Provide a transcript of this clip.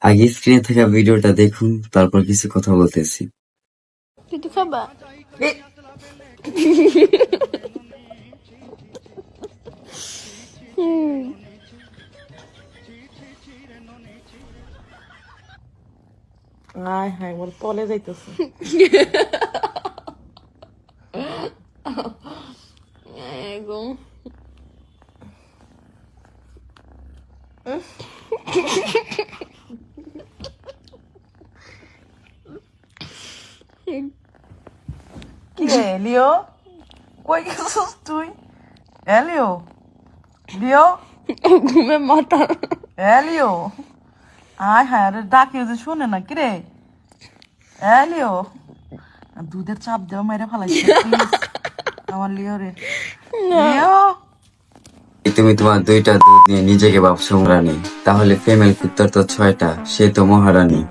আগে স্ক্রিনে থাকা ভিডিওটা দেখুন, তারপর কিছু কথা বলতেছি। কিছু খাবা? আয় হায় বল তলে যাইতেছে। কি রে লিও, কই গেছিস তুই? লিও, লিও, ঘুমে মাথা লিও, আয় হায় রে ডাকিও যে শুনে না। কি রে লিও, দুধের চাপ দেওয়া মেরে ফেলাইছে প্লিজ আমার লিও রে। লিও, তুমি তোমার 2টা দুধ নিয়ে নিজেকে ভাবছো মহারানী, তাহলে ফিমেল কুত্তার তো 6টা, সে তো মহারানী।